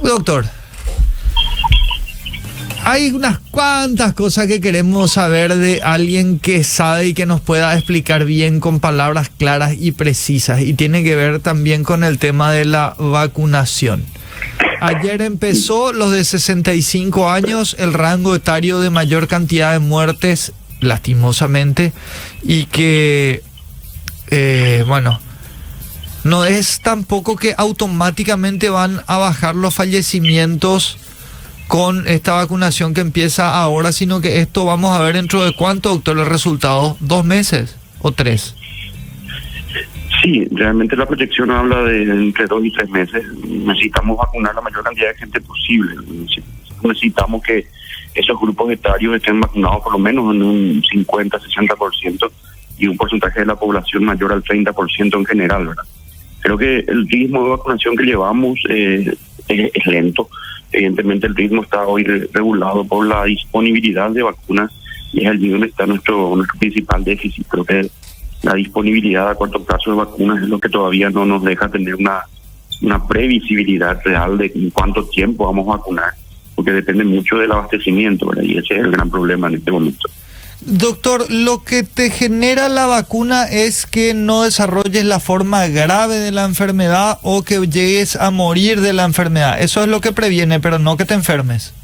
Doctor, hay unas cuantas cosas que queremos saber de alguien que sabe y que nos pueda explicar bien con palabras claras y precisas, y tiene que ver también con el tema de la vacunación. Ayer empezó los de 65 años, el rango etario de mayor cantidad de muertes, lastimosamente, y que, no es tampoco que automáticamente van a bajar los fallecimientos con esta vacunación que empieza ahora, sino que esto vamos a ver dentro de cuánto, doctor, el resultado, 2 meses o 3. Sí, realmente la proyección habla de entre 2 y 3 meses. Necesitamos vacunar la mayor cantidad de gente posible. Necesitamos que esos grupos etarios estén vacunados por lo menos en un 50-60% y un porcentaje de la población mayor al 30% en general, ¿verdad? Creo que el ritmo de vacunación que llevamos es lento. Evidentemente el ritmo está hoy regulado por la disponibilidad de vacunas y es allí donde está nuestro principal déficit. Creo que la disponibilidad a corto plazo de vacunas es lo que todavía no nos deja tener una previsibilidad real de en cuánto tiempo vamos a vacunar, porque depende mucho del abastecimiento, ¿verdad? Y ese es el gran problema en este momento. Doctor, lo que te genera la vacuna es que no desarrolles la forma grave de la enfermedad o que llegues a morir de la enfermedad. Eso es lo que previene, pero no que te enfermes.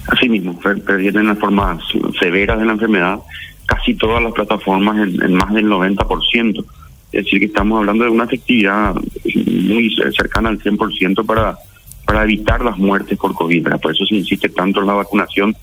Así mismo, previenen las formas severas de la enfermedad casi todas las plataformas en más del 90%. Es decir, que estamos hablando de una efectividad muy cercana al 100% para evitar las muertes por COVID, ¿verdad? Por eso se insiste tanto en la vacunación,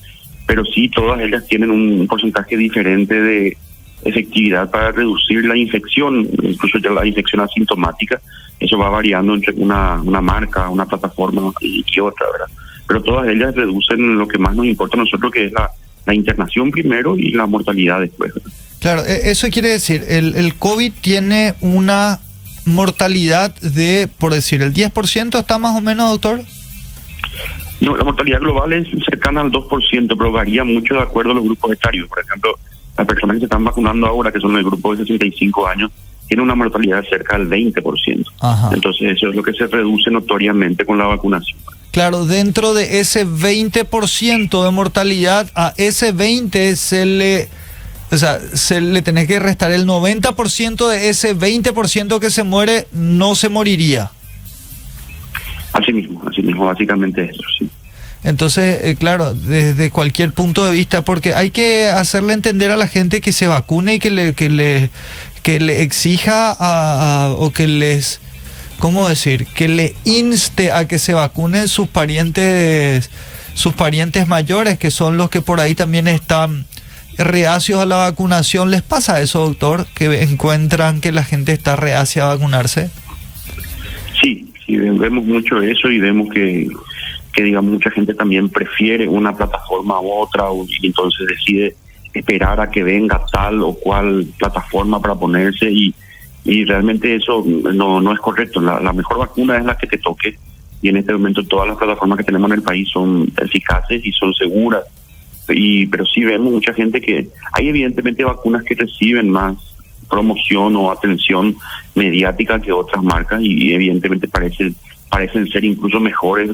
pero sí todas ellas tienen un porcentaje diferente de efectividad para reducir la infección, incluso ya la infección asintomática. Eso va variando entre una marca, una plataforma y otra, ¿verdad? Pero todas ellas reducen lo que más nos importa a nosotros, que es la internación primero y la mortalidad después, ¿verdad? Claro, eso quiere decir, el COVID tiene una mortalidad de, por decir, el 10%, ¿está más o menos, doctor? No, la mortalidad global es cercana al 2%, pero varía mucho de acuerdo a los grupos etarios. Por ejemplo, las personas que se están vacunando ahora, que son del grupo de 65 años, tienen una mortalidad cerca del 20%. Ajá. Entonces eso es lo que se reduce notoriamente con la vacunación. Claro, dentro de ese 20% de mortalidad, a ese 20 se le tenés que restar el 90% de ese 20% que se muere, no se moriría. Así mismo, básicamente eso, sí. Entonces, claro, desde cualquier punto de vista, porque hay que hacerle entender a la gente que se vacune y que le exija o que les, ¿cómo decir? Que le inste a que se vacunen sus parientes mayores, que son los que por ahí también están reacios a la vacunación. ¿Les pasa eso, doctor? ¿Que encuentran que la gente está reacia a vacunarse? Sí, vemos mucho eso y vemos que digamos, mucha gente también prefiere una plataforma u otra y entonces decide esperar a que venga tal o cual plataforma para ponerse y realmente eso no es correcto. La mejor vacuna es la que te toque y en este momento todas las plataformas que tenemos en el país son eficaces y son seguras, pero sí vemos mucha gente que hay evidentemente vacunas que reciben más promoción o atención mediática que otras marcas y evidentemente parecen ser incluso mejores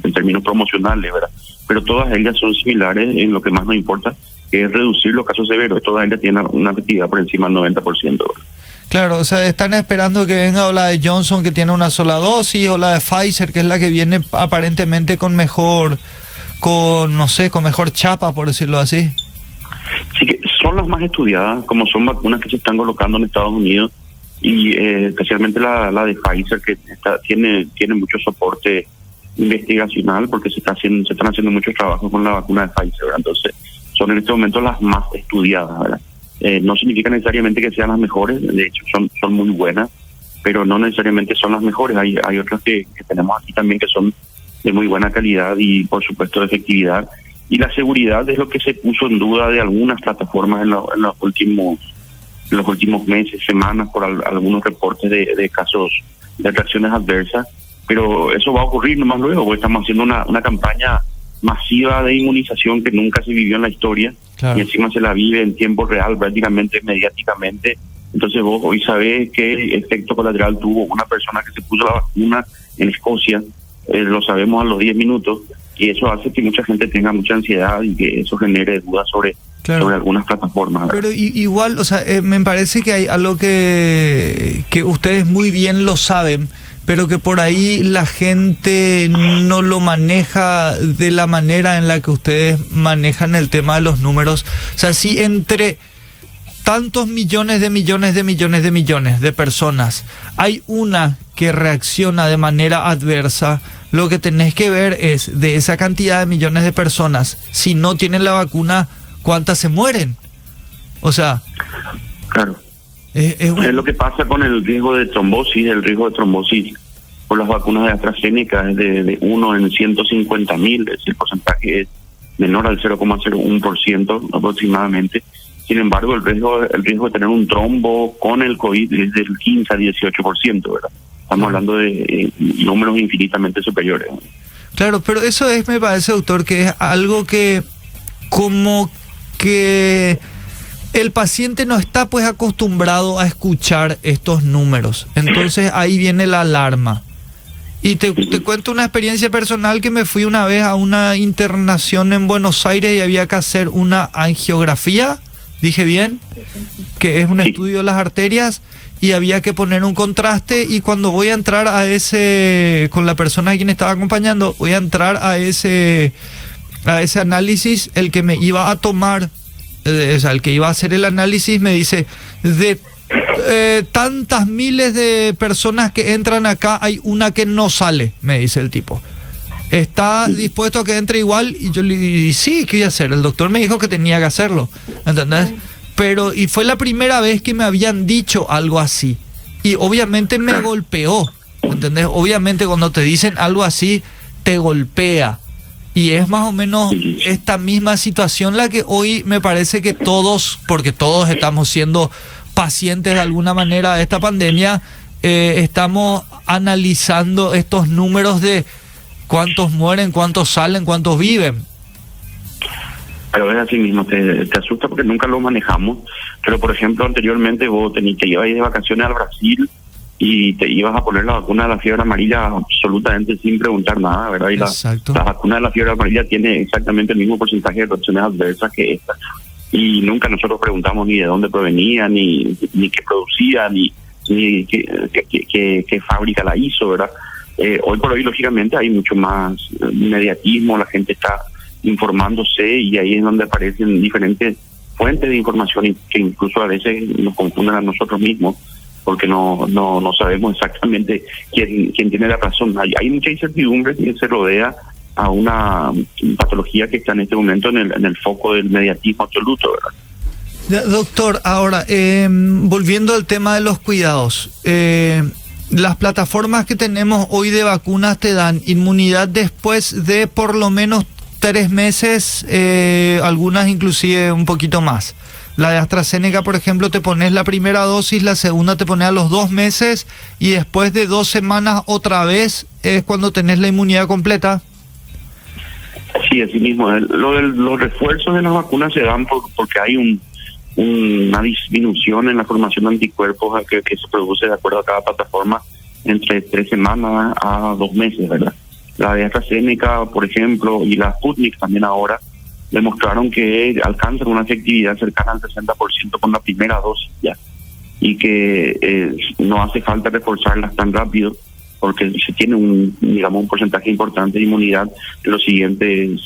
en términos promocionales, ¿verdad? Pero todas ellas son similares en lo que más nos importa, que es reducir los casos severos. Todas ellas tienen una efectividad por encima del 90%, ¿verdad? Claro, o sea, están esperando que venga o la de Johnson, que tiene una sola dosis, o la de Pfizer, que es la que viene aparentemente con mejor chapa, por decirlo así. Sí, que son las más estudiadas, como son vacunas que se están colocando en Estados Unidos y especialmente la de Pfizer, que tiene mucho soporte investigacional porque se están haciendo muchos trabajos con la vacuna de Pfizer, ¿verdad? Entonces son en este momento las más estudiadas, ¿verdad? No significa necesariamente que sean las mejores, de hecho son muy buenas, pero no necesariamente son las mejores. Hay otras que tenemos aquí también que son de muy buena calidad y por supuesto de efectividad, y la seguridad es lo que se puso en duda de algunas plataformas en los últimos meses, semanas, por algunos reportes de casos de reacciones adversas, pero eso va a ocurrir nomás luego, porque estamos haciendo una campaña masiva de inmunización que nunca se vivió en la historia. Claro. Y encima se la vive en tiempo real, prácticamente mediáticamente. Entonces vos hoy sabés qué efecto colateral tuvo una persona que se puso la vacuna en Escocia lo sabemos a los 10 minutos, y eso hace que mucha gente tenga mucha ansiedad y que eso genere dudas sobre algunas plataformas, ¿verdad? Pero igual, o sea, me parece que hay algo que ustedes muy bien lo saben, pero que por ahí la gente no lo maneja de la manera en la que ustedes manejan el tema de los números. O sea, si entre tantos millones de personas hay una que reacciona de manera adversa, lo que tenés que ver es, de esa cantidad de millones de personas, si no tienen la vacuna, ¿cuántas se mueren? O sea... Claro. Es lo que pasa con el riesgo de trombosis. El riesgo de trombosis por las vacunas de AstraZeneca es de 1 en 150.000, es decir, el porcentaje es menor al 0,01% aproximadamente. Sin embargo, el riesgo de tener un trombo con el COVID es del 15 a 18%, ¿verdad? Estamos hablando de números infinitamente superiores. Claro, pero eso es, me parece, doctor, que es algo que como que el paciente no está pues acostumbrado a escuchar estos números. Entonces ahí viene la alarma. Y te cuento una experiencia personal, que me fui una vez a una internación en Buenos Aires y había que hacer una angiografía, dije bien, que es un estudio de las arterias, y había que poner un contraste, y cuando voy a entrar a ese, con la persona a quien estaba acompañando, voy a entrar a ese análisis, el que me iba a tomar, o sea, el que iba a hacer el análisis me dice, de tantas miles de personas que entran acá, hay una que no sale, me dice el tipo. ¿Está dispuesto a que entre igual? Y yo le dije, sí, ¿qué voy a hacer? El doctor me dijo que tenía que hacerlo, ¿entendés? Pero, y fue la primera vez que me habían dicho algo así. Y obviamente me golpeó, ¿entendés? Obviamente cuando te dicen algo así, te golpea. Y es más o menos esta misma situación la que hoy me parece que todos, porque todos estamos siendo pacientes de alguna manera de esta pandemia, estamos analizando estos números de cuántos mueren, cuántos salen, cuántos viven. Pero es así mismo, te asusta porque nunca lo manejamos. Pero, por ejemplo, anteriormente vos te ibas de vacaciones al Brasil y te ibas a poner la vacuna de la fiebre amarilla absolutamente sin preguntar nada, ¿verdad? Y la vacuna de la fiebre amarilla tiene exactamente el mismo porcentaje de reacciones adversas que esta. Y nunca nosotros preguntamos ni de dónde provenía, ni qué producía, ni qué fábrica la hizo, ¿verdad? Hoy por hoy, lógicamente, hay mucho más mediatismo, la gente está informándose, y ahí es donde aparecen diferentes fuentes de información y que incluso a veces nos confunden a nosotros mismos, porque no sabemos exactamente quién tiene la razón. Hay mucha incertidumbre que se rodea a una patología que está en este momento en el foco del mediatismo absoluto, ¿verdad? Doctor, ahora, volviendo al tema de los cuidados, las plataformas que tenemos hoy de vacunas te dan inmunidad después de por lo menos 3 meses, algunas inclusive un poquito más. La de AstraZeneca, por ejemplo, te pones la primera dosis, la segunda te pones a los 2 meses, y después de 2 semanas otra vez es cuando tenés la inmunidad completa. Sí, así mismo. Los refuerzos de las vacunas se dan porque hay una disminución en la formación de anticuerpos que se produce de acuerdo a cada plataforma entre 3 semanas a 2 meses, ¿verdad? La de AstraZeneca, por ejemplo, y la Sputnik también ahora, demostraron que alcanzan una efectividad cercana al 60% con la primera dosis ya, y que no hace falta reforzarlas tan rápido, porque se tiene un porcentaje importante de inmunidad en los siguientes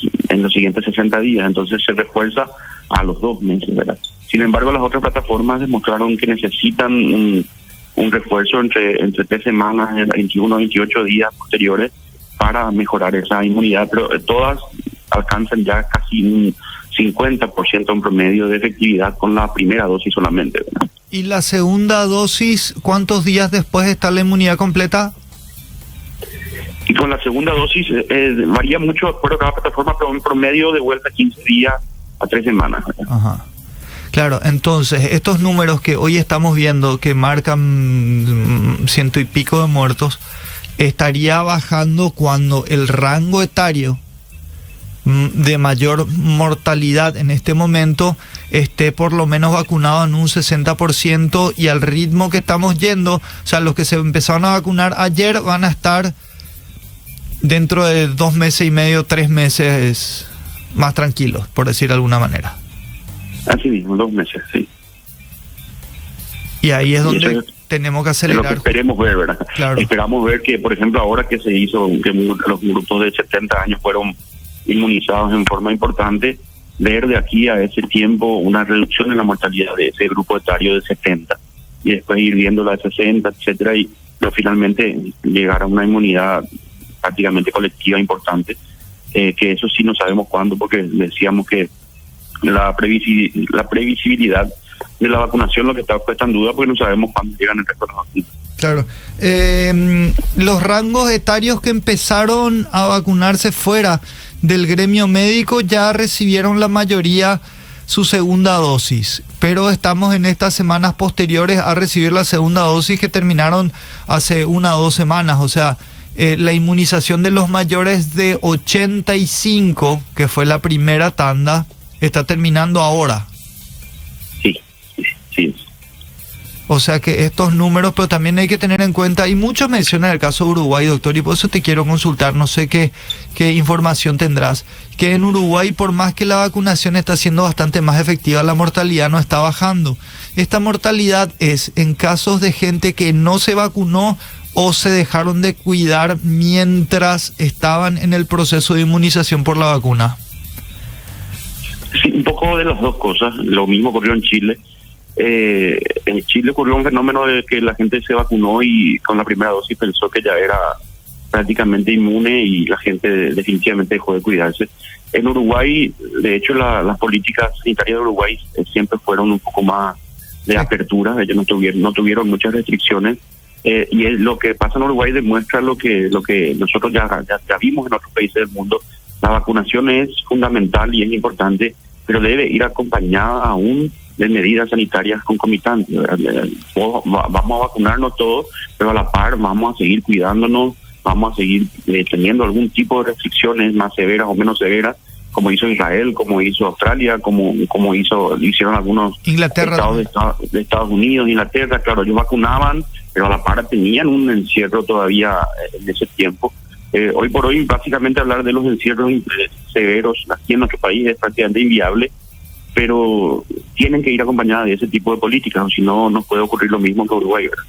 60 días, entonces se refuerza a los 2 meses, ¿verdad? Sin embargo, las otras plataformas demostraron que necesitan un refuerzo entre 3 semanas, 21 o 28 días posteriores para mejorar esa inmunidad, pero todas alcanzan ya casi un 50% en promedio de efectividad con la primera dosis solamente, ¿verdad? ¿Y la segunda dosis, cuántos días después está la inmunidad completa? Y con la segunda dosis varía mucho de acuerdo a cada plataforma, pero en promedio de vuelta 15 días a 3 semanas, ¿verdad? Ajá. Claro, entonces, estos números que hoy estamos viendo que marcan 100 y pico de muertos, estaría bajando cuando el rango etario de mayor mortalidad en este momento esté por lo menos vacunado en un 60%, y al ritmo que estamos yendo, o sea, los que se empezaron a vacunar ayer van a estar dentro de 2 meses y medio, 3 meses más tranquilos, por decir de alguna manera. Así mismo, 2 meses, sí. Y ahí es Y donde eso es tenemos que lo que acelerar. esperemos ver, ¿verdad? Claro. Esperamos ver que, por ejemplo, ahora que se hizo, que los grupos de 70 años fueron inmunizados en forma importante, ver de aquí a ese tiempo una reducción en la mortalidad de ese grupo etario de 70 y después ir viendo la de 60, etcétera, y pero finalmente llegar a una inmunidad prácticamente colectiva importante, que eso sí no sabemos cuándo, porque decíamos que la previsibilidad de la vacunación lo que está puesta en duda, porque no sabemos cuándo llegan el resto de las vacunas. Claro. Los rangos etarios que empezaron a vacunarse fuera del gremio médico ya recibieron la mayoría su segunda dosis, pero estamos en estas semanas posteriores a recibir la segunda dosis que terminaron hace 1 o 2 semanas. O sea, la inmunización de los mayores de 85, que fue la primera tanda, está terminando ahora. Sí. O sea que estos números, pero también hay que tener en cuenta, y muchos mencionan el caso de Uruguay, doctor, y por eso te quiero consultar, no sé qué información tendrás, que en Uruguay, por más que la vacunación está siendo bastante más efectiva, la mortalidad no está bajando. Esta mortalidad es en casos de gente que no se vacunó o se dejaron de cuidar mientras estaban en el proceso de inmunización por la vacuna. Sí, un poco de las dos cosas. Lo mismo ocurrió en Chile. En Chile ocurrió un fenómeno de que la gente se vacunó y con la primera dosis pensó que ya era prácticamente inmune y la gente definitivamente dejó de cuidarse. En Uruguay, de hecho, las políticas sanitarias de Uruguay siempre fueron un poco más de apertura. Ellos no tuvieron muchas restricciones, y lo que pasa en Uruguay demuestra lo que nosotros ya vimos en otros países del mundo. La vacunación es fundamental y es importante, pero debe ir acompañada aún de medidas sanitarias concomitantes. Vamos a vacunarnos todos, pero a la par vamos a seguir cuidándonos, vamos a seguir teniendo algún tipo de restricciones más severas o menos severas, como hizo Israel, como hizo Australia, como hicieron algunos estados de Estados Unidos, Inglaterra. Claro, ellos vacunaban, pero a la par tenían un encierro todavía en ese tiempo. Hoy por hoy, básicamente hablar de los encierros severos aquí en nuestro país es prácticamente inviable, pero tienen que ir acompañadas de ese tipo de políticas, o si no, nos puede ocurrir lo mismo que Uruguay, ¿verdad?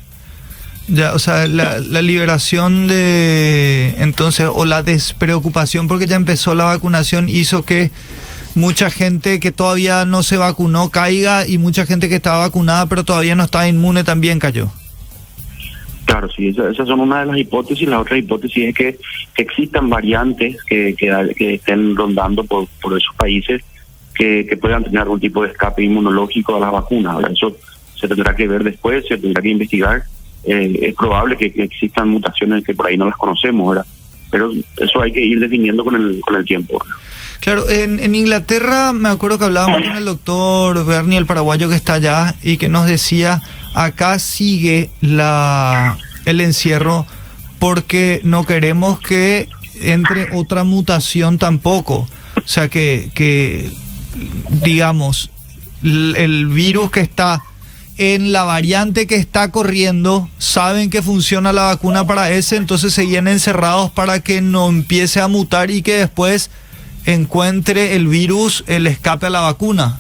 Ya, o sea, la liberación entonces, o la despreocupación porque ya empezó la vacunación, hizo que mucha gente que todavía no se vacunó caiga, y mucha gente que estaba vacunada pero todavía no estaba inmune también cayó. Claro, sí, esas son una de las hipótesis. La otra hipótesis es que existan variantes que estén rondando por esos países que puedan tener algún tipo de escape inmunológico a las vacunas. Ahora, eso se tendrá que ver después, se tendrá que investigar. Es probable que existan mutaciones que por ahí no las conocemos, ¿verdad? Pero eso hay que ir definiendo con el tiempo, ¿verdad? Claro, en Inglaterra me acuerdo que hablábamos con el doctor Bernie, el paraguayo que está allá, y que nos decía, acá sigue el encierro porque no queremos que entre otra mutación tampoco. O sea que digamos, el virus que está en la variante que está corriendo, saben que funciona la vacuna para ese, entonces seguían encerrados para que no empiece a mutar y que después encuentre el virus el escape a la vacuna.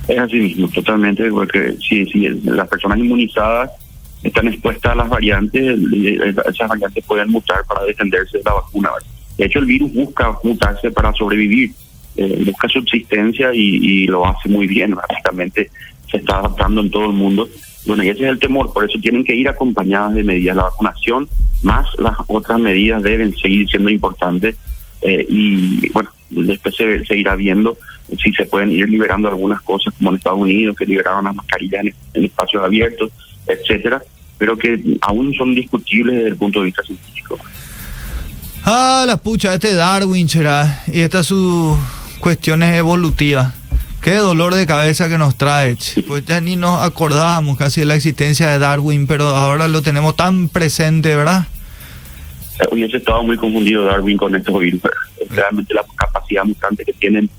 Es así mismo, totalmente, porque si las personas inmunizadas están expuestas a las variantes, esas variantes pueden mutar para defenderse de la vacuna, ¿verdad? De hecho, el virus busca mutarse para sobrevivir, busca subsistencia y lo hace muy bien, básicamente se está adaptando en todo el mundo. Bueno, y ese es el temor, por eso tienen que ir acompañadas de medidas. La vacunación más las otras medidas deben seguir siendo importantes, y bueno, después se irá viendo si se pueden ir liberando algunas cosas, como en Estados Unidos, que liberaron las mascarillas en espacios abiertos, etcétera, pero que aún son discutibles desde el punto de vista científico. La pucha, Darwin, será, y estas sus cuestiones evolutivas. Qué dolor de cabeza que nos trae, pues ya ni nos acordábamos casi de la existencia de Darwin, pero ahora lo tenemos tan presente, ¿verdad? Hubiese estado muy confundido Darwin con estos virus. Realmente la capacidad mutante que tienen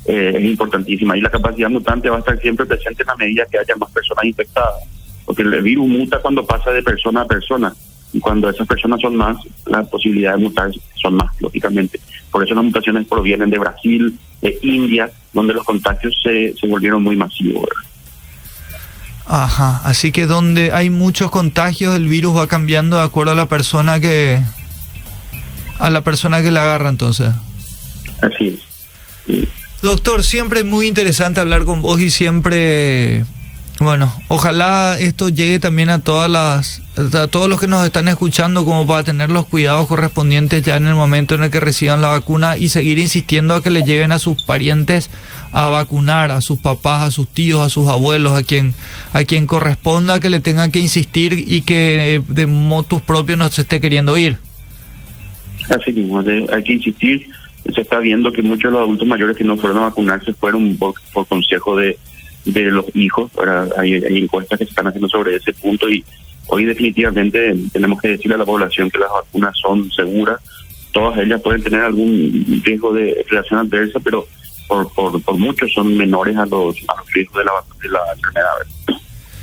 es importantísima, y la capacidad mutante va a estar siempre presente en la medida que haya más personas infectadas, porque el virus muta cuando pasa de persona a persona. y cuando esas personas son más, las posibilidades de mutar son más, lógicamente. Por eso las mutaciones provienen de Brasil, de India, donde los contagios se volvieron muy masivos, ¿verdad? Ajá, así que donde hay muchos contagios el virus va cambiando de acuerdo a la persona que la agarra entonces. Así es. Sí. Doctor, siempre es muy interesante hablar con vos y siempre, bueno, ojalá esto llegue también a todos los que nos están escuchando, como para tener los cuidados correspondientes ya en el momento en el que reciban la vacuna y seguir insistiendo a que le lleven a sus parientes a vacunar, a sus papás, a sus tíos, a sus abuelos, a quien corresponda, que le tengan que insistir y que de motus propios no se esté queriendo ir. Así mismo, hay que insistir. Se está viendo que muchos de los adultos mayores que no fueron a vacunarse fueron por consejo de los hijos. Ahora hay encuestas que se están haciendo sobre ese punto y hoy definitivamente tenemos que decirle a la población que las vacunas son seguras. Todas ellas pueden tener algún riesgo de reacción adversa, pero por mucho son menores a los riesgos de la enfermedad.